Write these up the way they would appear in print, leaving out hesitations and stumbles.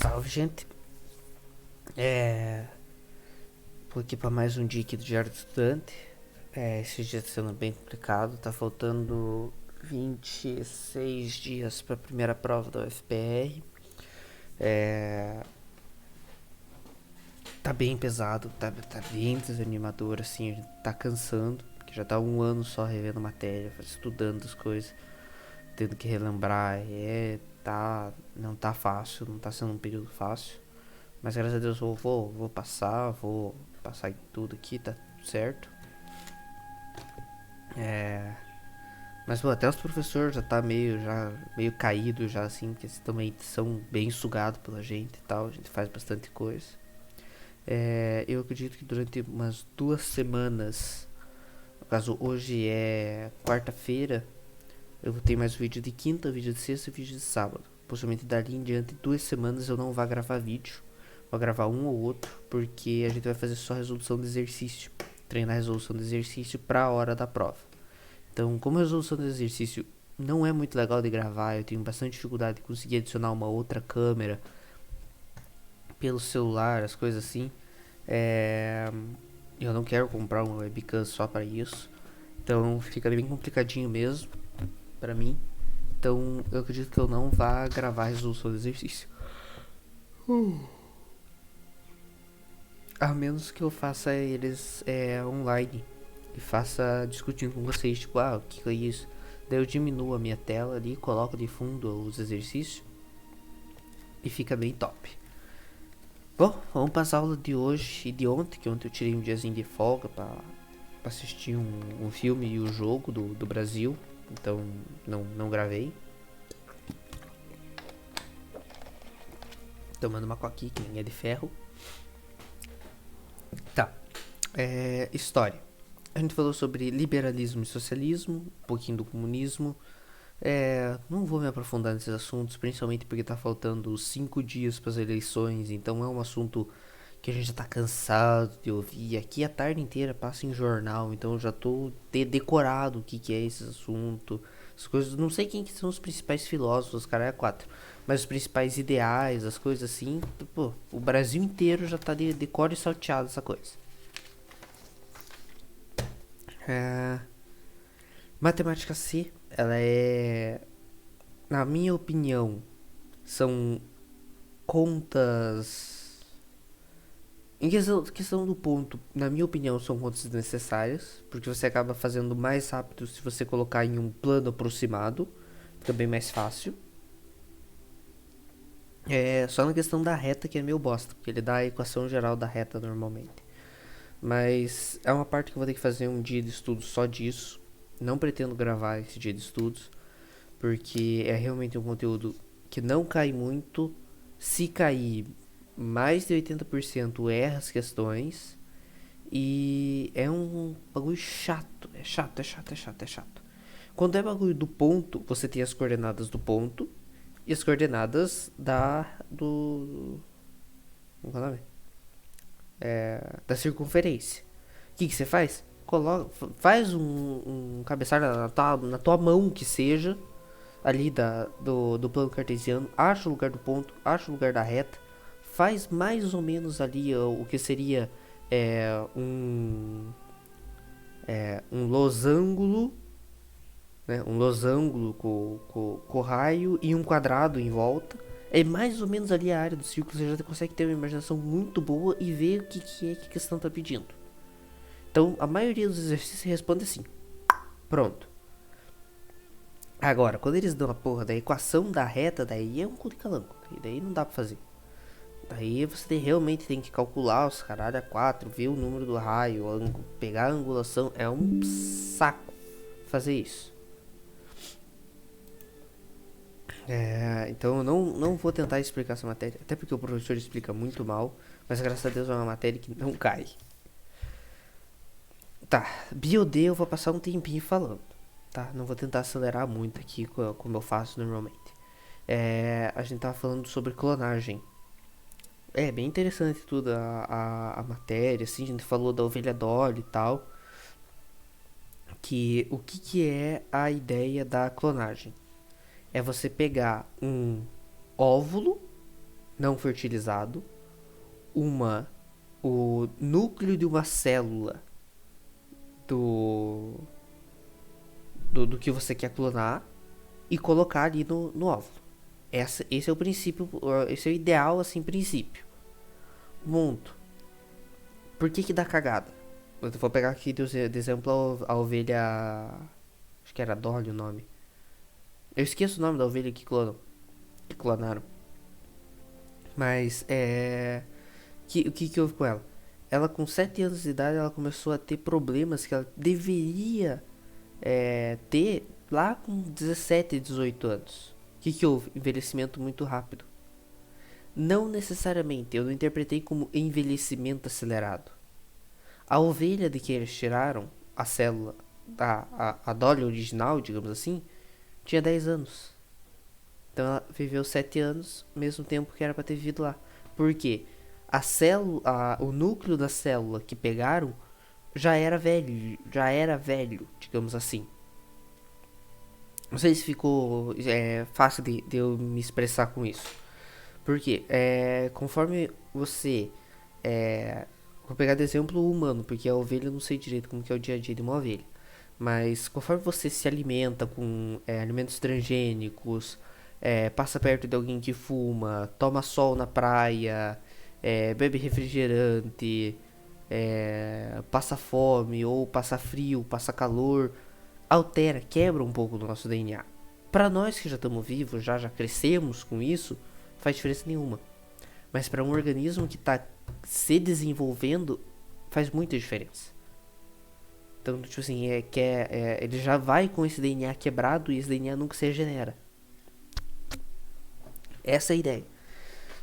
Salve, gente. Tô aqui para mais um dia aqui do Diário do Estudante. Esse dia tá sendo bem complicado. Tá faltando 26 dias para a primeira prova da UFPR. Tá bem pesado, tá bem desanimador, assim. A gente tá cansando, porque já tá um ano só revendo matéria, estudando as coisas, tendo que relembrar. Não tá fácil, não tá sendo um período fácil. Mas graças a Deus eu vou passar em tudo aqui, tá tudo certo. Mas pô, até os professores já meio caído já assim, que eles também são bem sugados pela gente e tal, a gente faz bastante coisa. Eu acredito que durante umas 2 semanas, no caso hoje é quarta-feira, eu vou ter mais vídeo de quinta, vídeo de sexta e vídeo de sábado. Possivelmente dali em diante 2 semanas eu não vou gravar vídeo. Vou gravar um ou outro, porque a gente vai fazer só resolução de exercício. Treinar resolução de exercício para a hora da prova. Então, como a resolução do exercício não é muito legal de gravar, eu tenho bastante dificuldade de conseguir adicionar uma outra câmera pelo celular, as coisas assim. Eu não quero comprar uma webcam só para isso. Então, fica bem complicadinho mesmo para mim. Então, eu acredito que eu não vá gravar a resolução do exercício. A menos que eu faça eles online e faça discutindo com vocês, tipo, o que é isso? Daí eu diminuo a minha tela ali, coloco de fundo os exercícios e fica bem top. Bom, vamos passar a aula de hoje e de ontem, que ontem eu tirei um diazinho de folga pra assistir um filme e o jogo do Brasil, então não gravei. Tomando uma coquinha que nem é de ferro. Tá, história. A gente falou sobre liberalismo e socialismo, um pouquinho do comunismo. Não vou me aprofundar nesses assuntos, principalmente porque tá faltando 5 dias para as eleições, então é um assunto que a gente já tá cansado de ouvir. Aqui a tarde inteira passa em jornal, então eu já tô decorado o que é esse assunto. As coisas, não sei quem que são os principais filósofos, os caras é quatro, mas os principais ideais, as coisas assim, pô, o Brasil inteiro já tá de decoro e salteado essa coisa. É, Matemática C, ela na minha opinião, são contas. Em questão do ponto, na minha opinião, são contas desnecessárias, porque você acaba fazendo mais rápido se você colocar em um plano aproximado, fica bem mais fácil. Só na questão da reta que é meio bosta, porque ele dá a equação geral da reta normalmente. Mas é uma parte que eu vou ter que fazer um dia de estudo só disso. Não pretendo gravar esse dia de estudos, porque é realmente um conteúdo que não cai muito. Se cair mais de 80% erra as questões. E é um bagulho chato. É chato. Quando é bagulho do ponto, você tem as coordenadas do ponto e as coordenadas do. Como é o nome? Da circunferência. O que você faz? Faz um cabeçalho na tua mão que seja, ali do plano cartesiano, acha o lugar do ponto, acha o lugar da reta, faz mais ou menos ali o que seria é, um, um losango, né? Um losango com raio e um quadrado em volta. É mais ou menos ali a área do círculo, você já consegue ter uma imaginação muito boa e ver o que é que a questão está pedindo. Então, a maioria dos exercícios responde assim. Pronto. Agora, quando eles dão a porra da equação da reta, daí é um cu de calanco. Daí não dá pra fazer. Daí você realmente tem que calcular os caralho a 4, ver o número do raio, pegar a angulação. É um saco fazer isso. Então eu não vou tentar explicar essa matéria. Até porque o professor explica muito mal. Mas graças a Deus é uma matéria que não cai. Tá, Biod eu vou passar um tempinho falando. Tá, não vou tentar acelerar muito aqui como eu faço normalmente. A gente tava falando sobre clonagem. É bem interessante tudo a matéria, assim, a gente falou da ovelha Dolly e tal. Que o que é a ideia da clonagem? É você pegar um óvulo não fertilizado, o núcleo de uma célula do, do que você quer clonar e colocar ali no óvulo. Esse é o princípio, esse é o ideal, assim, princípio. Monto. Por que dá cagada? Eu vou pegar aqui de exemplo a ovelha. Acho que era Dolly o nome. Eu esqueço o nome da ovelha que clonaram. Mas o que houve com ela? Ela com 7 anos de idade ela começou a ter problemas que ela deveria ter lá com 17, 18 anos. O que houve? Envelhecimento muito rápido. Não necessariamente, eu não interpretei como envelhecimento acelerado. A ovelha de que eles tiraram a célula, a Dolly original, digamos assim, tinha 10 anos. Então ela viveu 7 anos, mesmo tempo que era para ter vivido lá. Por quê? A célula, o núcleo da célula que pegaram já era velho, digamos assim. Não sei se ficou fácil de eu me expressar com isso. Porque conforme você. Vou pegar de exemplo o humano, porque a ovelha eu não sei direito como que é o dia a dia de uma ovelha. Mas conforme você se alimenta com alimentos transgênicos, passa perto de alguém que fuma, toma sol na praia, bebe refrigerante, passa fome, ou passa frio, passa calor, altera, quebra um pouco do nosso DNA. Para nós que já estamos vivos, já crescemos com isso, faz diferença nenhuma. Mas para um organismo que está se desenvolvendo, faz muita diferença. Então, tipo assim, ele já vai com esse DNA quebrado e esse DNA nunca se regenera. Essa é a ideia.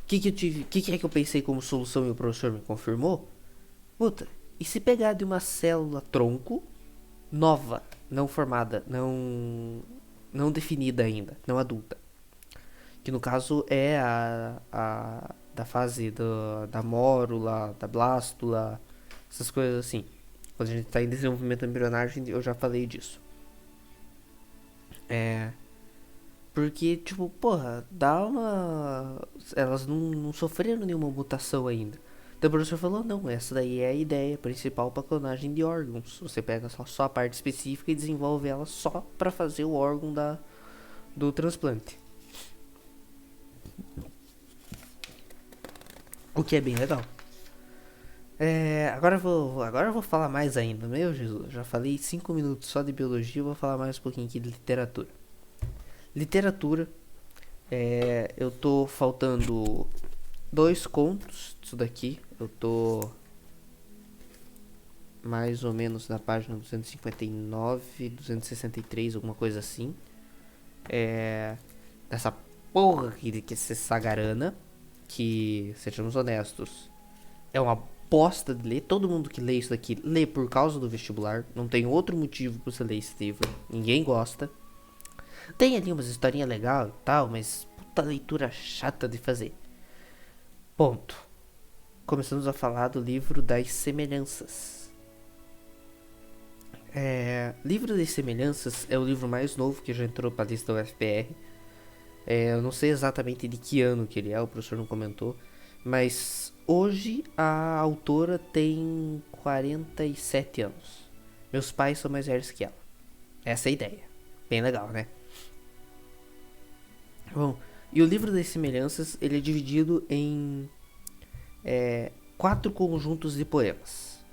O que é que eu pensei como solução e o professor me confirmou? Puta, e se pegar de uma célula tronco nova, não formada, não definida ainda, não adulta, que no caso é a da fase da mórula, da blástula, essas coisas assim. Quando a gente está em desenvolvimento embrionário, eu já falei disso. Porque, tipo, porra, dá uma. Elas não sofreram nenhuma mutação ainda. Então o professor falou: não, essa daí é a ideia principal para clonagem de órgãos. Você pega só a parte específica e desenvolve ela só para fazer o órgão do transplante. O que é bem legal. Agora eu vou falar mais ainda. Meu Jesus, já falei 5 minutos só de biologia, eu vou falar mais um pouquinho aqui de literatura. Literatura, eu tô faltando 2 contos disso daqui. Eu tô mais ou menos na página 259, 263, alguma coisa assim. Dessa porra que é Sagarana, que, sejamos honestos, é uma bosta de ler. Todo mundo que lê isso daqui lê por causa do vestibular. Não tem outro motivo pra você ler esse livro. Ninguém gosta. Tem ali umas historinhas legais e tal, mas puta leitura chata de fazer. Ponto. Começamos a falar do livro das semelhanças. Livro das semelhanças é o livro mais novo que já entrou pra lista da UFPR. Eu não sei exatamente de que ano que ele é, o professor não comentou. Mas hoje a autora tem 47 anos. Meus pais são mais velhos que ela. Essa é a ideia. Bem legal, né? Bom, e o livro das semelhanças ele é dividido em 4 conjuntos de poemas.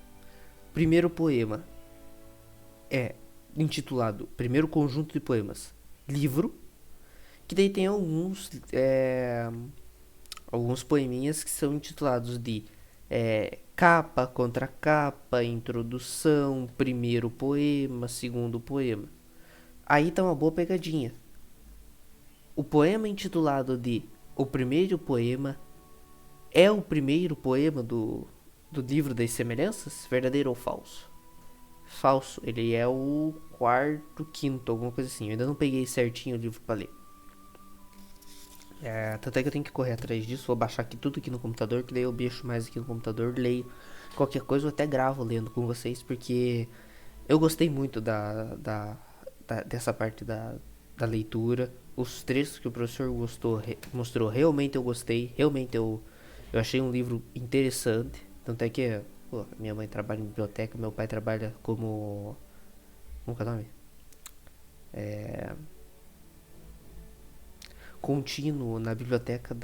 Primeiro poema é intitulado Primeiro Conjunto de Poemas Livro, que daí tem alguns poeminhas que são intitulados de capa contra capa, introdução, primeiro poema, segundo poema. Aí tá uma boa pegadinha. O poema intitulado de O Primeiro Poema é o primeiro poema do livro das semelhanças? Verdadeiro ou falso? Falso, ele é o quarto, quinto, alguma coisa assim. Eu ainda não peguei certinho o livro pra ler. Tanto é que eu tenho que correr atrás disso. Vou baixar aqui tudo aqui no computador, que daí eu mexo mais aqui no computador, leio. Qualquer coisa eu até gravo lendo com vocês, porque eu gostei muito dessa parte da leitura. os trechos que o professor mostrou, realmente eu gostei. Realmente eu achei um livro interessante. Tanto é que, pô, minha mãe trabalha em biblioteca, meu pai trabalha como. Como que é o nome? É, contínuo na biblioteca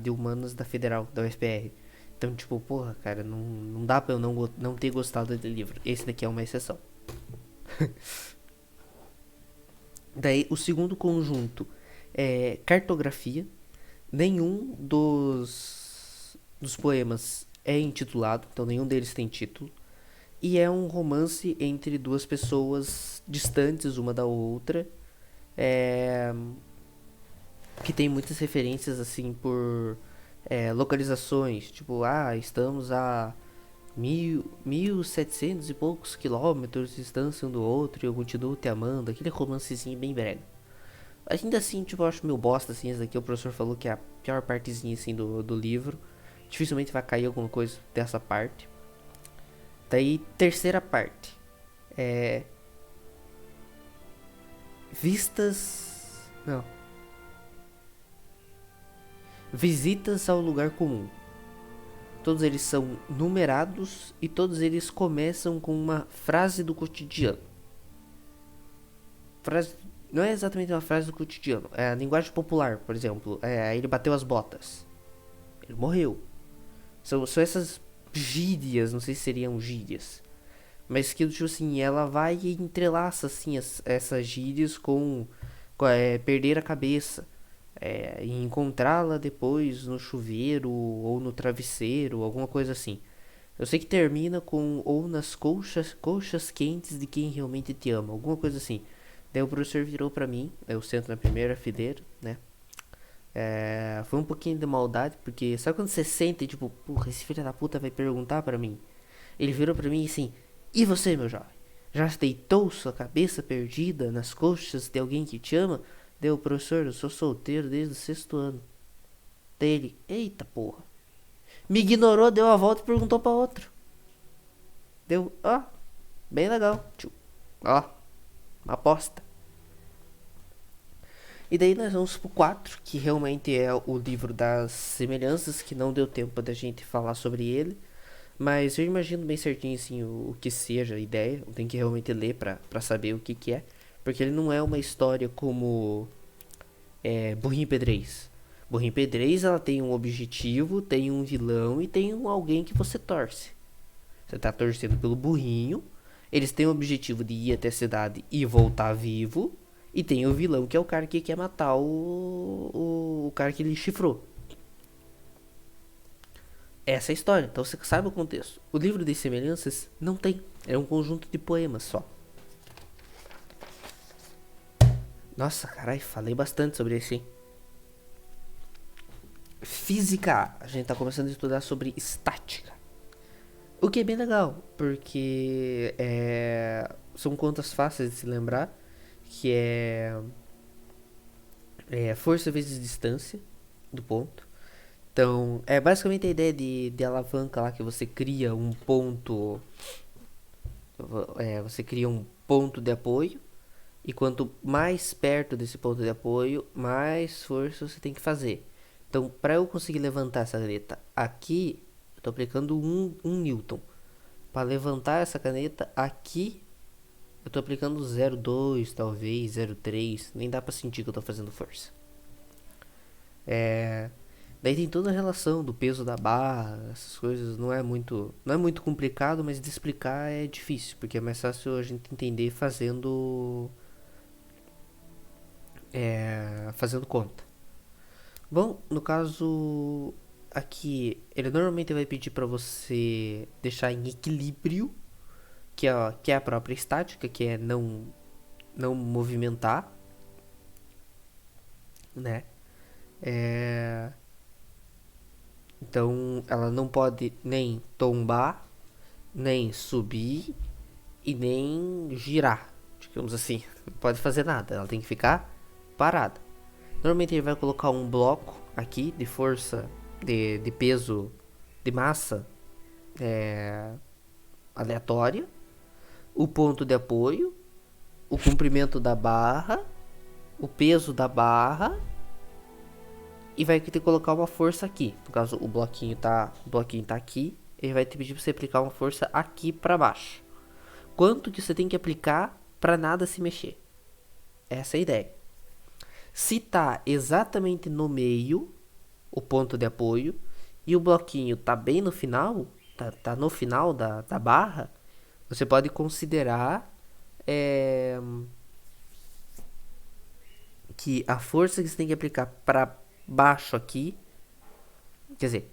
de humanas da Federal, da UFPR. Então, tipo, porra, cara, não dá pra eu não ter gostado do livro. Esse daqui é uma exceção. Daí, o segundo conjunto é cartografia. Nenhum dos poemas é intitulado, então nenhum deles tem título. E é um romance entre duas pessoas distantes uma da outra. É, que tem muitas referências assim por localizações, tipo, estamos a 1700 e poucos quilômetros de distância um do outro e eu continuo te amando, aquele romancezinho bem brega. Ainda assim, tipo, eu acho meio bosta, assim, esse daqui o professor falou que é a pior partezinha, assim, do livro. Dificilmente vai cair alguma coisa dessa parte. Daí, terceira parte. É... Vistas... Não. Visitas ao lugar comum. Todos eles são numerados e todos eles começam com uma frase do cotidiano. Frase, não é exatamente uma frase do cotidiano, é a linguagem popular, por exemplo. Ele bateu as botas. Ele morreu. São essas gírias, não sei se seriam gírias. Mas que, tipo assim, ela vai e entrelaça, assim, essas gírias com perder a cabeça. E encontrá-la depois no chuveiro ou no travesseiro, alguma coisa assim. Eu sei que termina com ou nas colchas quentes de quem realmente te ama, alguma coisa assim. Daí o professor virou pra mim, eu sento na primeira fileira, né? Foi um pouquinho de maldade, porque sabe quando você sente, tipo, porra, esse filho da puta vai perguntar pra mim? Ele virou pra mim assim, e você, meu jovem? Já deitou sua cabeça perdida nas coxas de alguém que te ama? Deu, professor, eu sou solteiro desde o sexto ano. Daí ele, eita porra. Me ignorou, deu a volta e perguntou pra outro. Deu, bem legal, tio. Ó, uma aposta. E daí nós vamos pro 4, que realmente é o livro das semelhanças, que não deu tempo da gente falar sobre ele. Mas eu imagino bem certinho assim, o que seja a ideia. Eu tenho que realmente ler pra saber o que é. Porque ele não é uma história como Burrinho Pedrez. Burrinho Pedrez, ela tem um objetivo, tem um vilão e tem alguém que você torce. Você tá torcendo pelo burrinho. Eles têm o objetivo de ir até a cidade e voltar vivo. E tem o vilão, que é o cara que quer matar o cara que ele chifrou. Essa é a história, então você sabe o contexto. O livro de semelhanças não tem. É um conjunto de poemas só. Nossa, caralho, falei bastante sobre esse. Física. A gente tá começando a estudar sobre estática. O que é bem legal, porque são contas fáceis de se lembrar. Que é força vezes distância do ponto. Então, é basicamente a ideia de alavanca lá, que você cria um ponto. Você cria um ponto de apoio. E quanto mais perto desse ponto de apoio, mais força você tem que fazer. Então, para eu conseguir levantar essa caneta aqui, eu estou aplicando 1 Newton. Para levantar essa caneta aqui, eu estou aplicando 0,2, talvez 0,3. Nem dá para sentir que eu estou fazendo força. Daí tem toda a relação do peso da barra, essas coisas. Não é muito complicado, mas de explicar é difícil, porque é mais fácil a gente entender fazendo conta. Bom, no caso aqui, ele normalmente vai pedir para você deixar em equilíbrio, que é a própria estática, que é não movimentar, né? Então, ela não pode nem tombar, nem subir e nem girar, digamos assim. Não pode fazer nada, ela tem que ficar parada. Normalmente ele vai colocar um bloco aqui de força, de peso, de massa aleatória, o ponto de apoio, o comprimento da barra, o peso da barra e vai ter que colocar uma força aqui. No caso, o bloquinho tá aqui, ele vai te pedir pra você aplicar uma força aqui pra baixo. Quanto que você tem que aplicar pra nada se mexer? Essa é a ideia. Se tá exatamente no meio, o ponto de apoio, e o bloquinho tá bem no final, tá no final da barra, você pode considerar que a força que você tem que aplicar para baixo aqui, quer dizer,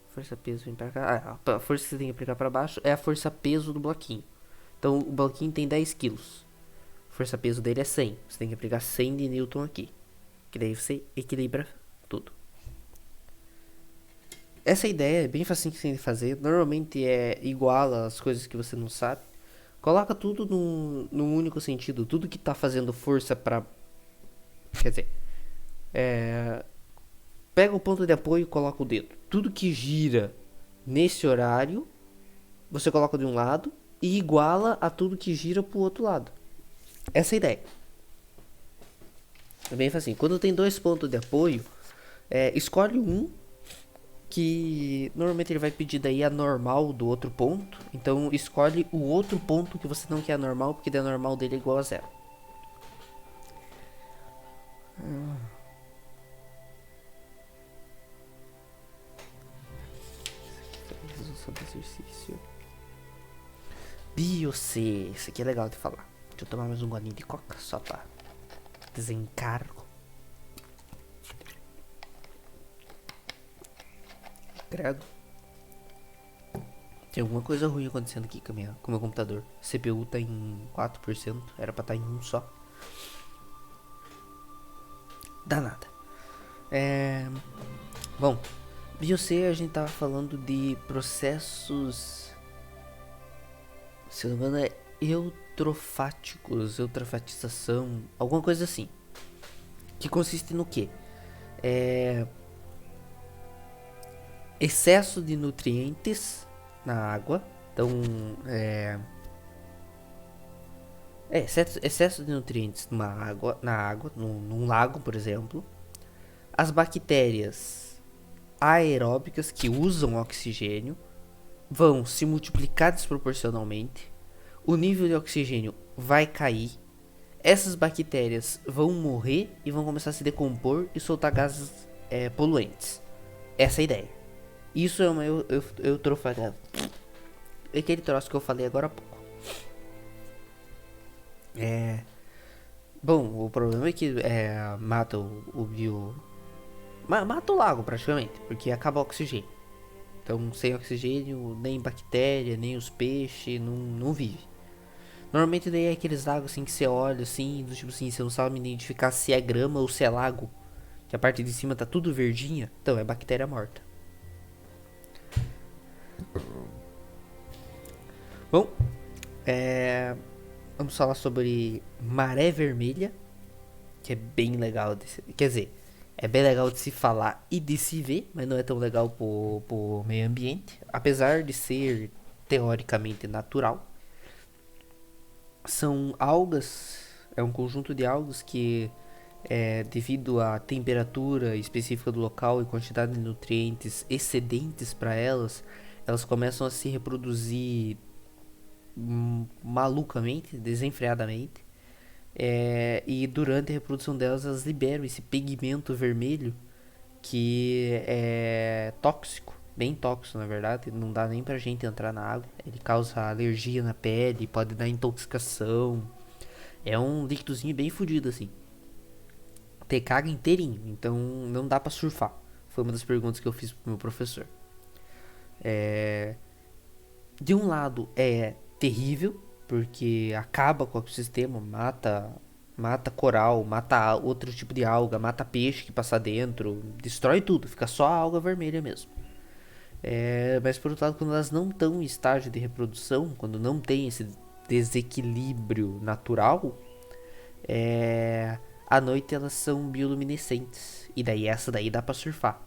força peso vem pra cá, a força que você tem que aplicar para baixo é a força peso do bloquinho. Então o bloquinho tem 10 quilos, a força peso dele é 100, você tem que aplicar 100 de Newton aqui, que daí você equilibra tudo. Essa ideia é bem facinho de fazer, normalmente é igual às coisas que você não sabe. Coloca tudo num único sentido, tudo que tá fazendo força pra... Quer dizer, pega o ponto de apoio e coloca o dedo. Tudo que gira nesse horário, você coloca de um lado e iguala a tudo que gira pro outro lado. Essa é a ideia. É bem facinho. Quando tem dois pontos de apoio, escolhe um que normalmente ele vai pedir daí a normal do outro ponto. Então escolhe o outro ponto que você não quer a normal, porque a normal dele é igual a zero. Sobre exercício. Biocê, isso aqui é legal de falar. Deixa eu tomar mais um golinho de coca só pra desencargo. Credo. Tem alguma coisa ruim acontecendo aqui com o meu computador. CPU tá em 4%, era pra estar em 1 só. Danada. Bom, biocê a gente tava falando de processos, se não me engano é eutrofáticos, eutrofatização, alguma coisa assim. Que consiste no quê? Excesso de nutrientes na água. Então, excesso de nutrientes na água, num lago, por exemplo. As bactérias aeróbicas que usam oxigênio vão se multiplicar desproporcionalmente. O nível de oxigênio vai cair. Essas bactérias vão morrer e vão começar a se decompor e soltar gases poluentes. Essa é a ideia. Isso é uma eutrofagada. É aquele troço que eu falei agora há pouco. Bom, o problema é que mata o bio... Mata o lago praticamente, porque acaba o oxigênio. Então sem oxigênio, nem bactéria, nem os peixes, não vive. Normalmente daí é aqueles lagos assim que você olha assim, do tipo assim, você não sabe identificar se é grama ou se é lago. Que a parte de cima tá tudo verdinha, então é bactéria morta. Bom, vamos falar sobre maré vermelha, que é bem legal quer dizer, é bem legal de se falar e de se ver, mas não é tão legal pro meio ambiente, apesar de ser teoricamente natural. São algas, é um conjunto de algas que, devido à temperatura específica do local e quantidade de nutrientes excedentes para elas começam a se reproduzir malucamente, desenfreadamente. E durante a reprodução delas, elas liberam esse pigmento vermelho que é tóxico, bem tóxico na verdade, não dá nem pra gente entrar na água. Ele causa alergia na pele, pode dar intoxicação. É um líquidozinho bem fodido assim. Te caga inteirinho, então não dá pra surfar. Foi uma das perguntas que eu fiz pro meu professor. De um lado é terrível, porque acaba com o ecossistema, mata coral, mata outro tipo de alga, mata peixe que passa dentro, destrói tudo, fica só a alga vermelha mesmo. Mas por outro lado, quando elas não estão em estágio de reprodução, quando não tem esse desequilíbrio natural, à noite elas são bioluminescentes, e daí essa daí dá pra surfar.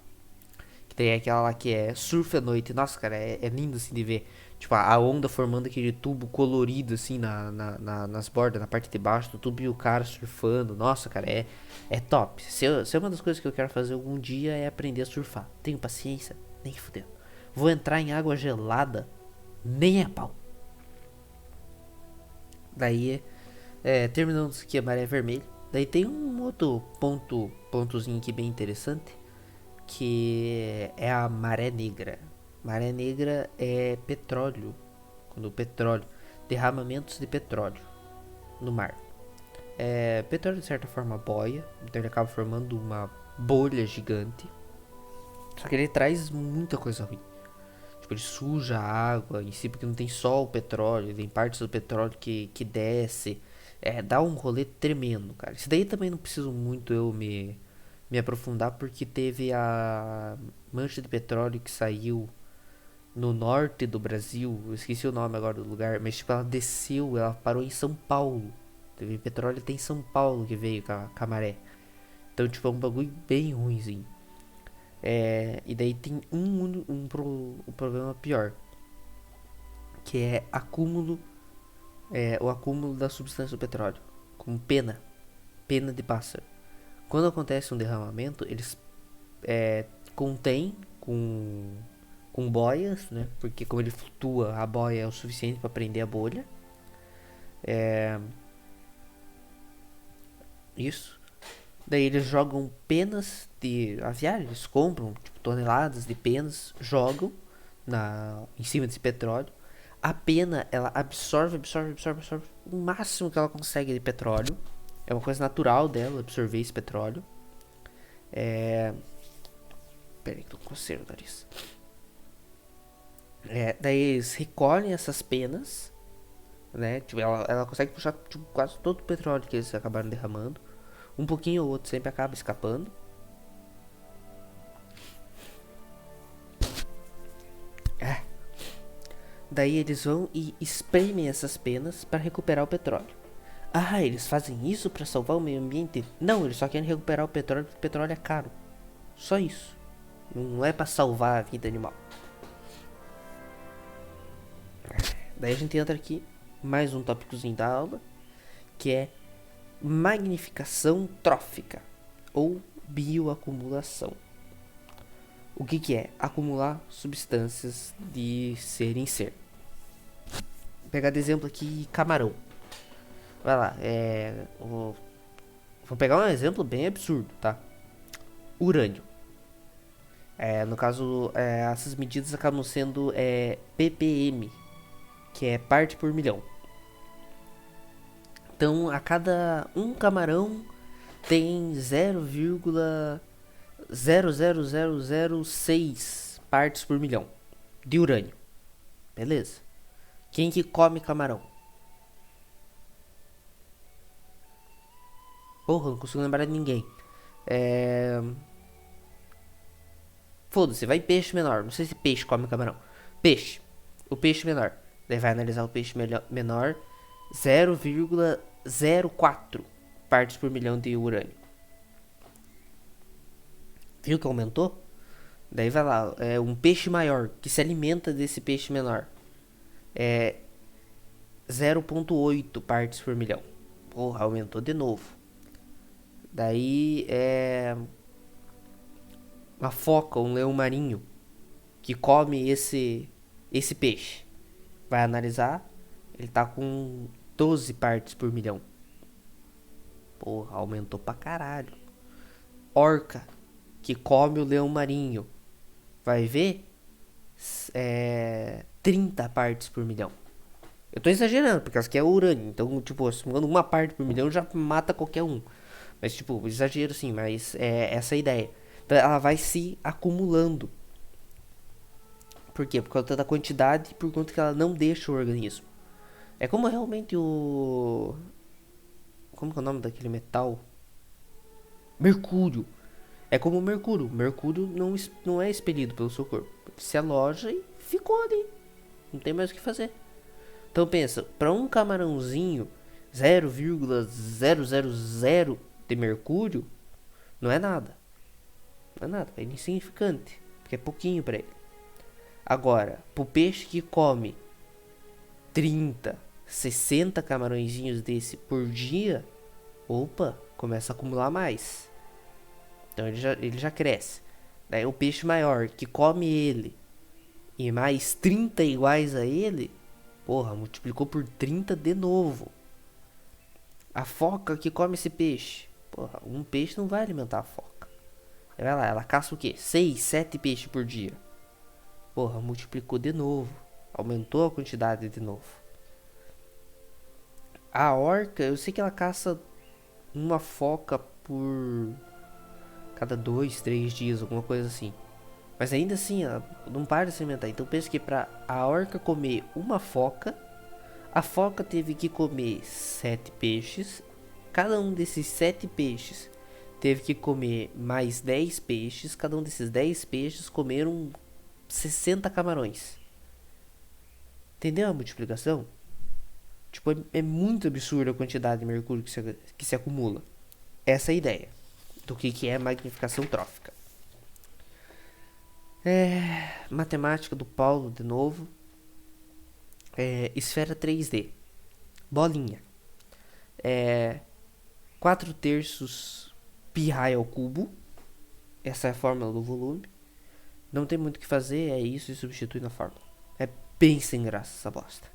Que daí é aquela lá que é surf à noite, nossa cara, é lindo assim de ver. Tipo, a onda formando aquele tubo colorido, assim, nas bordas, na parte de baixo do tubo e o cara surfando. Nossa, cara, é top. Se é uma das coisas que eu quero fazer algum dia é aprender a surfar. Tenho paciência? Nem fudendo. Vou entrar em água gelada? Nem a pau. Daí, terminando isso aqui, a maré vermelha. Daí tem um outro pontozinho aqui bem interessante, que é a maré negra. Maré negra é petróleo. Quando o petróleo, derramamentos de petróleo no mar. Petróleo de certa forma boia, então ele acaba formando uma bolha gigante. Só que ele traz muita coisa ruim. Tipo, ele suja a água em si, porque não tem só o petróleo, tem partes do petróleo que desce. Dá um rolê tremendo, cara. Isso daí também não preciso muito eu me aprofundar, porque teve a mancha de petróleo que saiu no norte do Brasil. Eu esqueci o nome agora do lugar, mas tipo, ela desceu, ela parou em São Paulo. Teve petróleo até em São Paulo que veio com a maré. Então, tipo, é um bagulho bem ruimzinho. E daí tem um problema pior, que é o acúmulo da substância do petróleo, como pena de pássaro. Quando acontece um derramamento, eles contêm com boias, né? Porque como ele flutua, a boia é o suficiente para prender a bolha. Isso. Daí eles jogam penas de aviário, eles compram tipo, toneladas de penas, jogam em cima desse petróleo. A pena, ela absorve o máximo que ela consegue de petróleo. É uma coisa natural dela absorver esse petróleo. Peraí que tô com coceira no nariz. Daí eles recolhem essas penas, né? Tipo, ela consegue puxar tipo, quase todo o petróleo que eles acabaram derramando. Um pouquinho ou outro sempre acaba escapando. Daí eles vão e espremem essas penas para recuperar o petróleo. Ah, eles fazem isso para salvar o meio ambiente? Não, eles só querem recuperar o petróleo porque o petróleo é caro. Só isso. Não é para salvar a vida animal. Daí a gente entra aqui, mais um tópicozinho da aula, que é magnificação trófica ou bioacumulação. O que é? Acumular substâncias de ser em ser. Vou pegar de exemplo aqui camarão. Vai lá, vou pegar um exemplo bem absurdo, tá? Urânio. No caso, essas medidas acabam sendo ppm, que é parte por milhão. Então, a cada um camarão tem 0,00006 partes por milhão de urânio. Beleza. Quem que come camarão? Porra, não consigo lembrar de ninguém. Foda-se, vai peixe menor. Não sei se peixe come camarão. Peixe. O peixe menor. Daí vai analisar o peixe menor. 0,04 partes por milhão de urânio. Viu que aumentou? Daí vai lá, um peixe maior que se alimenta desse peixe menor. 0,8 partes por milhão. Porra, aumentou de novo. Daí uma foca, um leão marinho que come esse peixe. Vai analisar, ele tá com 12 partes por milhão. Porra, aumentou pra caralho. Orca que come o leão marinho. Vai ver 30 partes por milhão. Eu tô exagerando, porque isso aqui é urânio. Então, tipo, uma parte por milhão já mata qualquer um. Mas, tipo, exagero sim, mas é essa a ideia. Então, ela vai se acumulando. Por quê? Por conta da quantidade e por conta que ela não deixa o organismo. É como realmente o... Como que é o nome daquele metal? Mercúrio. É como o mercúrio. O mercúrio não é expelido pelo seu corpo. Ele se aloja e ficou ali. Não tem mais o que fazer. Então pensa, para um camarãozinho 0,000 de mercúrio, não é nada. Não é insignificante, porque é pouquinho para ele. Agora, pro peixe que come 30, 60 camarõezinhos desse por dia, opa, começa a acumular mais. Então ele já cresce. Daí o peixe maior que come ele e mais 30 iguais a ele, porra, multiplicou por 30 de novo. A foca que come esse peixe, porra, um peixe não vai alimentar a foca. Vai lá, ela caça o quê? 6, 7 peixes por dia. Porra, multiplicou de novo. Aumentou a quantidade de novo. A orca, eu sei que ela caça uma foca por cada 2, 3 dias, alguma coisa assim. Mas ainda assim, ela não para de se alimentar. Então pensa que pra a orca comer uma foca, a foca teve que comer 7 peixes. Cada um desses 7 peixes teve que comer mais 10 peixes. Cada um desses 10 peixes comeram 60 camarões. Entendeu a multiplicação? Tipo, é muito absurda a quantidade de mercúrio que se acumula. Essa é a ideia do que é magnificação trófica. Matemática do Paulo de novo. Esfera 3D. Bolinha. 4 terços π raio ao cubo. Essa é a fórmula do volume. Não tem muito o que fazer, é isso e substitui na fórmula. É bem sem graça essa bosta.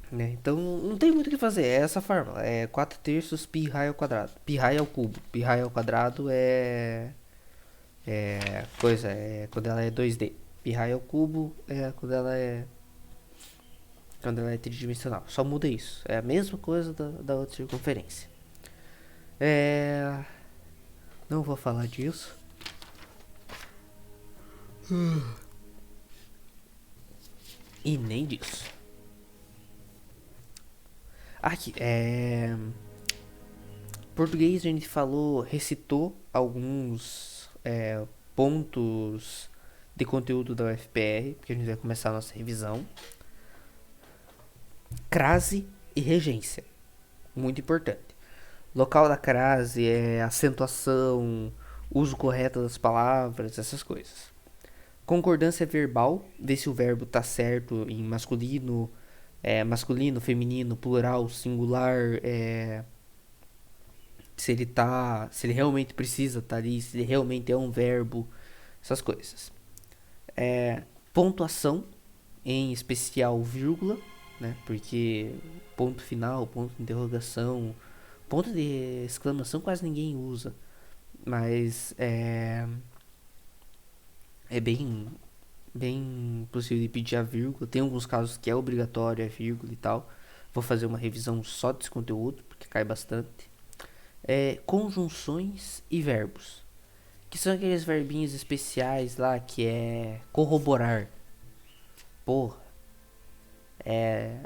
Né? Então não tem muito o que fazer, é essa fórmula. É 4 terços π raio ao quadrado. Π raio ao cubo. Π raio ao quadrado é quando ela é 2D. Π raio ao cubo é quando ela é tridimensional. Só muda isso. É a mesma coisa da outra circunferência. Não vou falar disso. E nem disso. Aqui, português a gente recitou alguns pontos de conteúdo da UFPR, porque a gente vai começar a nossa revisão. Crase e regência, muito importante. Local da crase é acentuação, uso correto das palavras, essas coisas. Concordância verbal, ver se o verbo tá certo em masculino, feminino, plural, singular, se ele realmente precisa estar ali, se ele realmente é um verbo, essas coisas. Pontuação, em especial vírgula, né? Porque ponto final, ponto de interrogação, ponto de exclamação quase ninguém usa, mas é bem possível de pedir a vírgula. Tem alguns casos que é obrigatório a vírgula e tal. Vou fazer uma revisão só desse conteúdo, porque cai bastante. Conjunções e verbos, que são aqueles verbinhos especiais lá, que é corroborar. Porra,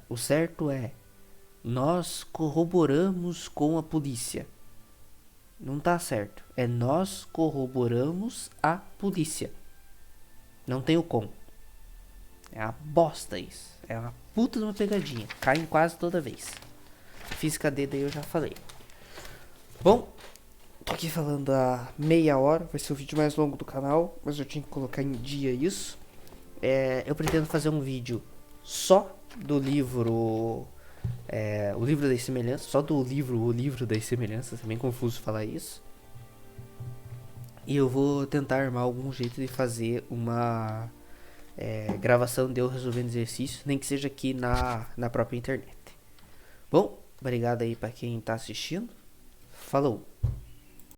o certo é: nós corroboramos com a polícia. Não tá certo. É nós corroboramos a polícia. Não tem o com. É uma bosta isso. É uma puta de uma pegadinha. Cai em quase toda vez. Física D daí eu já falei. Bom, tô aqui falando há meia hora. Vai ser o vídeo mais longo do canal, mas eu tinha que colocar em dia isso. Eu pretendo fazer um vídeo só do livro, o livro das semelhanças. Só do livro, o livro das semelhanças. É bem confuso falar isso. E eu vou tentar armar algum jeito de fazer uma gravação de eu resolvendo exercícios, nem que seja aqui na própria internet. Bom, obrigado aí pra quem tá assistindo. Falou!